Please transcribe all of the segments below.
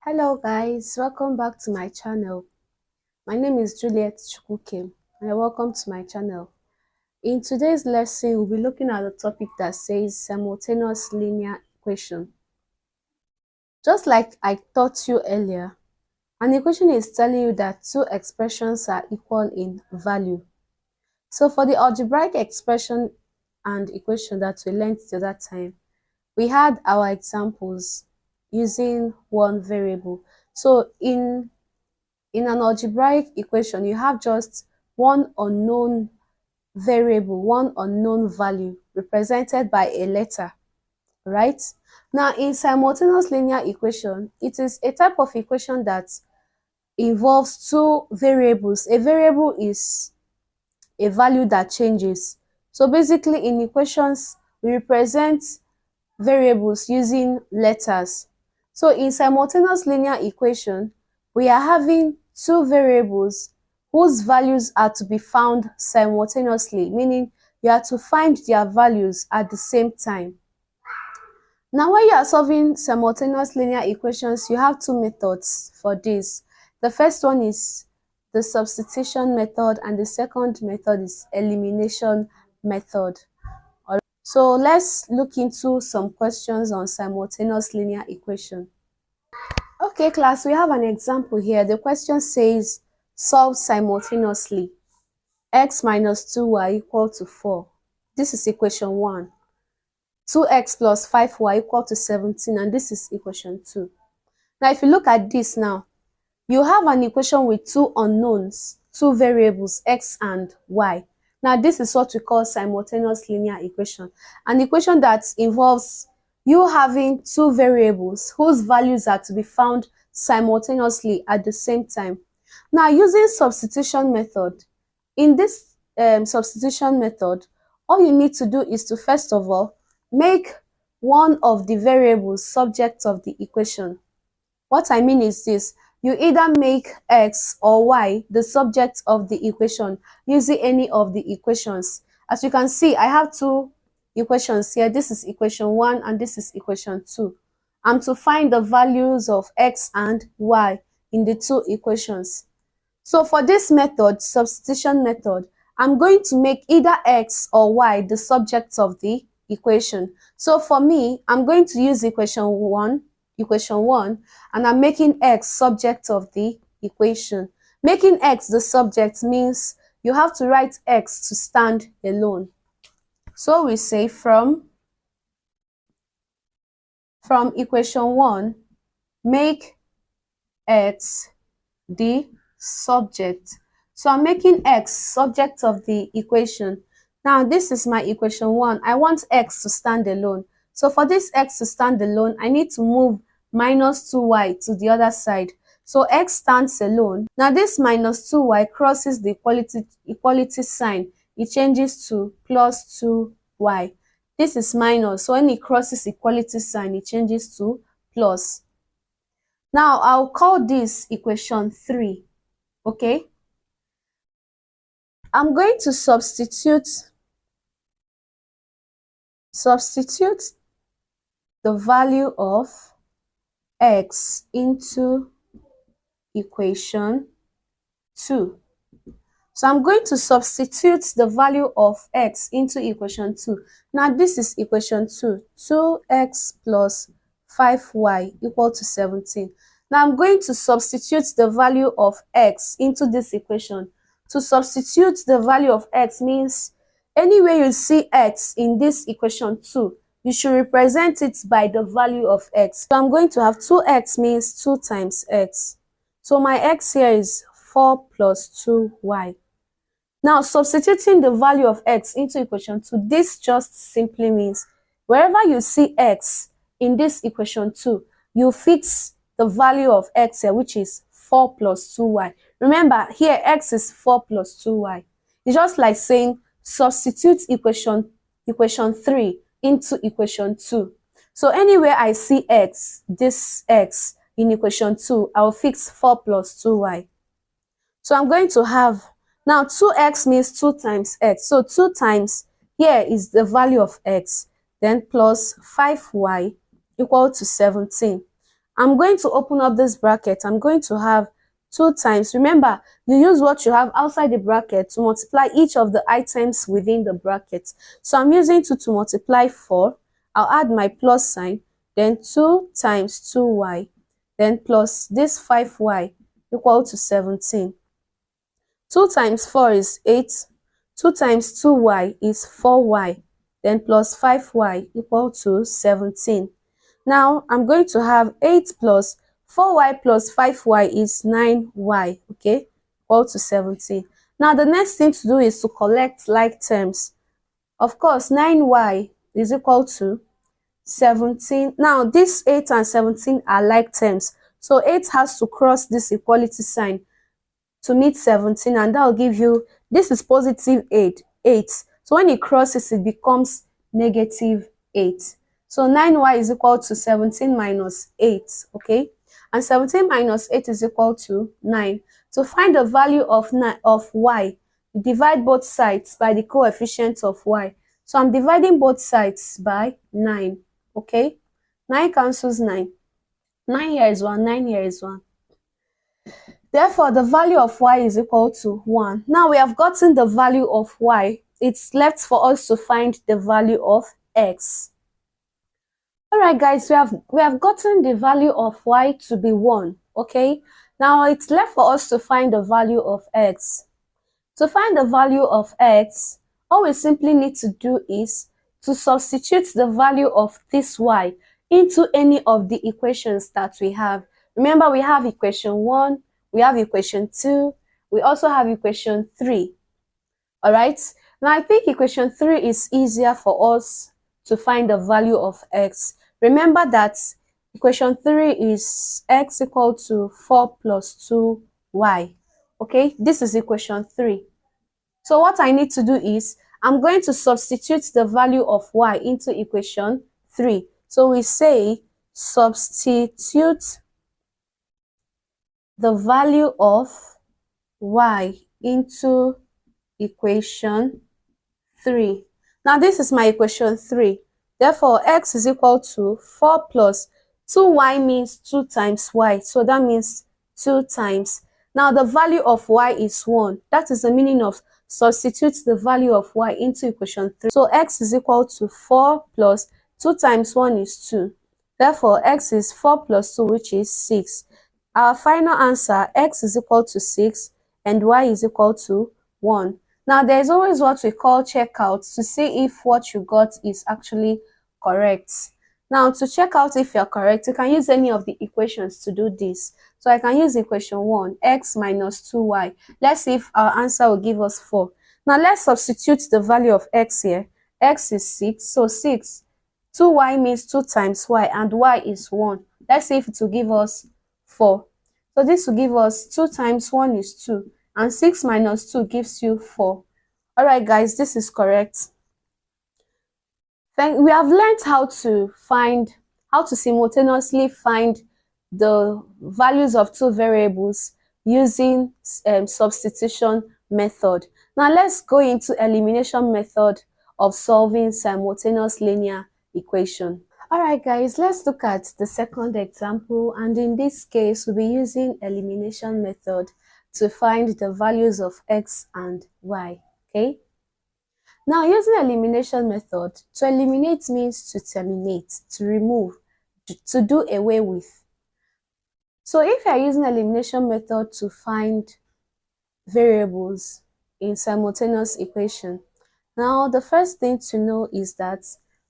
Hello guys, welcome back to my channel. My name is Juliet Chukwukem and welcome to my channel. In today's lesson, we'll be looking at a topic that says simultaneous linear equation. Just like I taught you earlier, an equation is telling you that two expressions are equal in value. So for the algebraic expression and equation that we learned the other time, we had our examples using one variable. So in an algebraic equation, you have just one unknown variable, one unknown value represented by a letter, right? Now, in simultaneous linear equation, it is a type of equation that involves two variables. A variable is a value that changes. So basically, in equations, we represent variables using letters. So in simultaneous linear equation, we are having two variables whose values are to be found simultaneously, meaning you have to find their values at the same time. Now, when you are solving simultaneous linear equations, you have two methods for this. The first one is the substitution method, and the second method is elimination method. So let's look into some questions on simultaneous linear equation. Okay, class, we have an example here. The question says, solve simultaneously. X minus 2y equal to 4. This is equation 1. 2x plus 5y equal to 17, and this is equation 2. Now, if you look at this now, you have an equation with two unknowns, two variables, x and y. Now, this is what we call simultaneous linear equation, an equation that involves you having two variables whose values are to be found simultaneously at the same time. Now, using substitution method, in this substitution method, all you need to do is to first of all make one of the variables subject of the equation. What I mean is this: you either make x or y the subject of the equation using any of the equations. As you can see, I have two equations here. This is equation 1 and this is equation 2. I'm to find the values of x and y in the two equations. So for this method, substitution method, I'm going to make either x or y the subject of the equation. So for me, I'm going to use equation 1, and I'm making x subject of the equation. Making x the subject means you have to write x to stand alone. So we say from equation 1, make x the subject. So I'm making x subject of the equation. Now this is my equation 1. I want x to stand alone. So for this x to stand alone, I need to move minus 2y to the other side. So x stands alone. Now this minus 2y crosses the equality sign. It changes to plus 2y. This is minus. So when it crosses equality sign, it changes to plus. Now I'll call this equation 3. Okay? I'm going to substitute the value of x into equation 2. So I'm going to substitute the value of x into equation 2. Now this is equation 2. 2x plus 5y equal to 17. Now I'm going to substitute the value of x into this equation. To substitute the value of x means anywhere you see x in this equation 2, you should represent it by the value of x. So I'm going to have 2x means 2 times x. So my x here is 4 plus 2y. Now, substituting the value of x into equation 2, this just simply means wherever you see x in this equation 2, you fix the value of x here, which is 4 plus 2y. Remember, here x is 4 plus 2y. It's just like saying substitute equation 3 into equation 2. So anywhere I see x, this x in equation 2, I'll fix 4 plus 2y. So I'm going to have, now 2x means 2 times x. So 2 times, here is the value of x, then plus 5y equal to 17. I'm going to open up this bracket. I'm going to have 2 times. Remember, you use what you have outside the bracket to multiply each of the items within the bracket. So I'm using 2 to multiply 4. I'll add my plus sign, then 2 times 2y, then plus this 5y equal to 17. 2 times 4 is 8. 2 times 2y is 4y, then plus 5y equal to 17. Now, I'm going to have 8 plus 4y plus 5y is 9y, okay, equal to 17. Now, the next thing to do is to collect like terms. Of course, 9y is equal to 17. Now, this 8 and 17 are like terms. So, 8 has to cross this equality sign to meet 17, and that will give you, this is positive 8. So when it crosses, it becomes negative 8. So 9y is equal to 17 minus 8, okay? And 17 minus 8 is equal to 9. To find the value of y, divide both sides by the coefficient of y. So I'm dividing both sides by 9, okay? 9 cancels 9. 9 here is 1, 9 here is 1. Therefore, the value of y is equal to 1. Now we have gotten the value of y. It's left for us to find the value of x. Alright guys, we have gotten the value of y to be 1, okay? Now it's left for us to find the value of x. To find the value of x, all we simply need to do is to substitute the value of this y into any of the equations that we have. Remember, we have equation 1, we have equation 2, we also have equation 3. Alright, now I think equation 3 is easier for us to find the value of x. Remember that equation 3 is x equal to 4 plus 2y. Okay, this is equation 3. So what I need to do is, I'm going to substitute the value of y into equation 3. So we say substitute the value of y into equation 3. Now this is my equation 3. Therefore, x is equal to 4 plus 2y means 2 times y. So that means 2 times. Now the value of y is 1. That is the meaning of substitute the value of y into equation 3. So x is equal to 4 plus 2 times 1 is 2. Therefore, x is 4 plus 2, which is 6. Our final answer, x is equal to 6 and y is equal to 1. Now, there is always what we call checkout to see if what you got is actually correct. Now, to check out if you're correct, you can use any of the equations to do this. So I can use equation 1, x minus 2y. Let's see if our answer will give us 4. Now, let's substitute the value of x here. X is 6, so 6. 2y means 2 times y, and y is 1. Let's see if it will give us 4. So this will give us 2 times 1 is 2. And 6 minus 2 gives you 4. Alright guys, this is correct. Then we have learned how to simultaneously find the values of two variables using substitution method. Now let's go into elimination method of solving simultaneous linear equation. Alright guys, let's look at the second example, and in this case we'll be using elimination method to find the values of x and y, okay? Now, using elimination method, to eliminate means to terminate, to remove, to do away with. So if you are using elimination method to find variables in simultaneous equation, now the first thing to know is that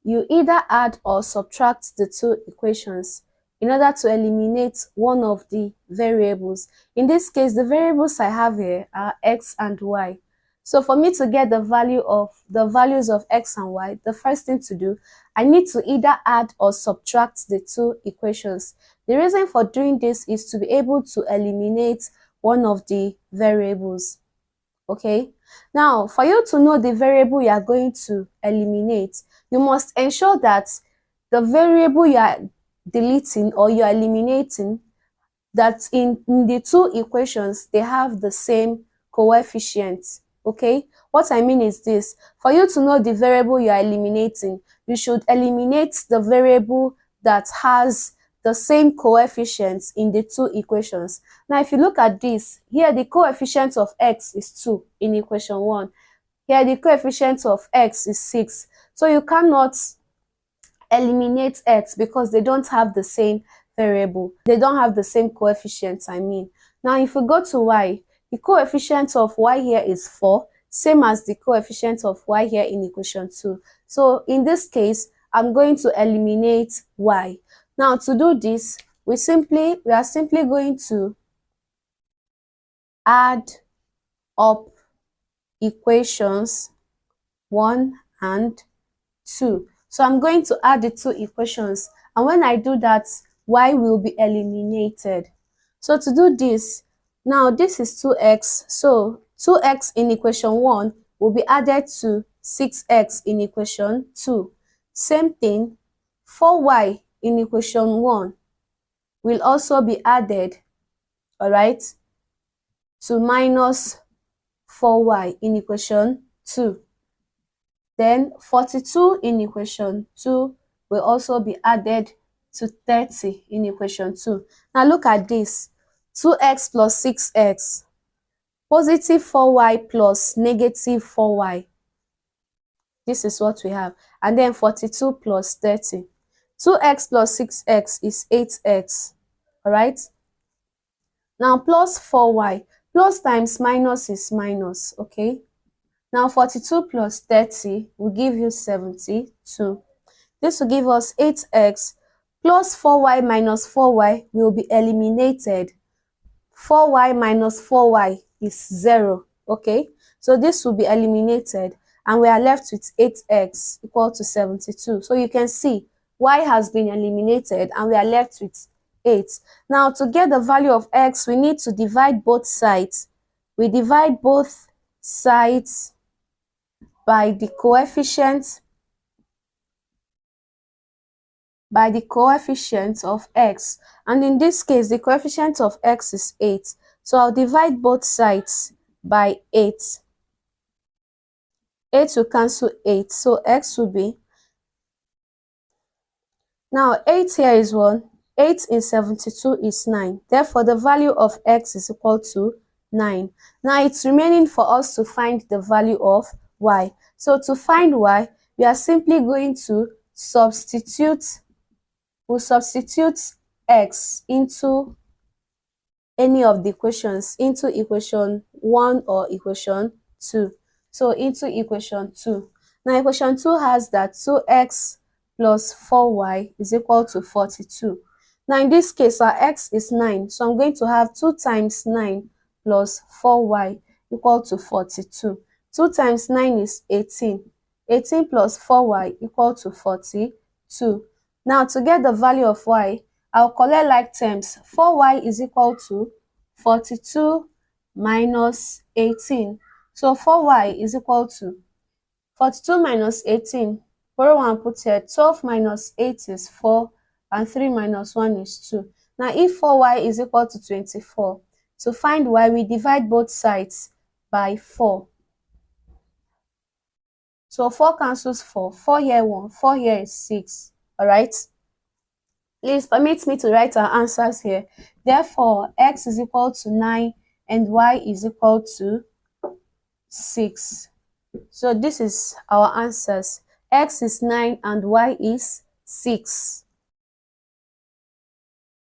you either add or subtract the two equations in order to eliminate one of the variables. In this case, the variables I have here are x and y. So for me to get the values of x and y, the first thing to do, I need to either add or subtract the two equations. The reason for doing this is to be able to eliminate one of the variables. Okay, now for you to know the variable you are going to eliminate, you must ensure that the variable you are deleting or you are eliminating, that in the two equations they have the same coefficients. Okay, what I mean is this: for you to know the variable you are eliminating, you should eliminate the variable that has the same coefficients in the two equations. Now, if you look at this, here the coefficient of x is 2 in equation 1. Here the coefficient of x is 6. So you cannot eliminate x because they don't have the same variable. They don't have the same coefficients, I mean. Now, if we go to y, the coefficient of y here is 4, same as the coefficient of y here in equation 2. So in this case, I'm going to eliminate y. Now, to do this, we are simply going to add up equations 1 and 2. So I'm going to add the two equations, and when I do that, y will be eliminated. So to do this, now this is 2x, so 2x in equation 1 will be added to 6x in equation 2. Same thing, 4y in equation 1 will also be added, alright, to minus 4y in equation 2. Then 42 in equation 2 will also be added to 30 in equation 2. Now look at this. 2x plus 6x, positive 4y plus negative 4y. This is what we have. And then 42 plus 30. 2x plus 6x is 8x. Alright? Now plus 4y. Plus times minus is minus. Okay? Now 42 plus 30 will give you 72. This will give us 8x plus 4y minus 4y will be eliminated. 4y minus 4y is 0. Okay, so this will be eliminated and we are left with 8x equal to 72. So you can see y has been eliminated and we are left with 8. Now to get the value of x, we need to divide both sides. We divide both sides by the coefficient of x, and in this case the coefficient of x is 8, so I'll divide both sides by 8. 8 will cancel 8, so x will be, now 8 here is 1, 8 in 72 is 9, therefore the value of x is equal to 9. Now it's remaining for us to find the value of y. So to find y, we are simply going to substitute x into any of the equations, into equation 1 or equation 2. So into equation 2. Now equation 2 has that 2x plus 4y is equal to 42. Now in this case, our x is 9. So I'm going to have 2 times 9 plus 4y equal to 42. 2 times 9 is 18. 18 plus 4y equal to 42. Now to get the value of y, I'll collect like terms. 4y is equal to 42 minus 18. So 4y is equal to 42 minus 18. Borrow 1 put here. 12 minus 8 is 4 and 3 minus 1 is 2. Now if 4y is equal to 24, to find y, we divide both sides by 4. So 4 cancels 4. 4 here 1. 4 here is 6. Alright? Please permit me to write our answers here. Therefore, x is equal to 9 and y is equal to 6. So this is our answers. X is 9 and y is 6.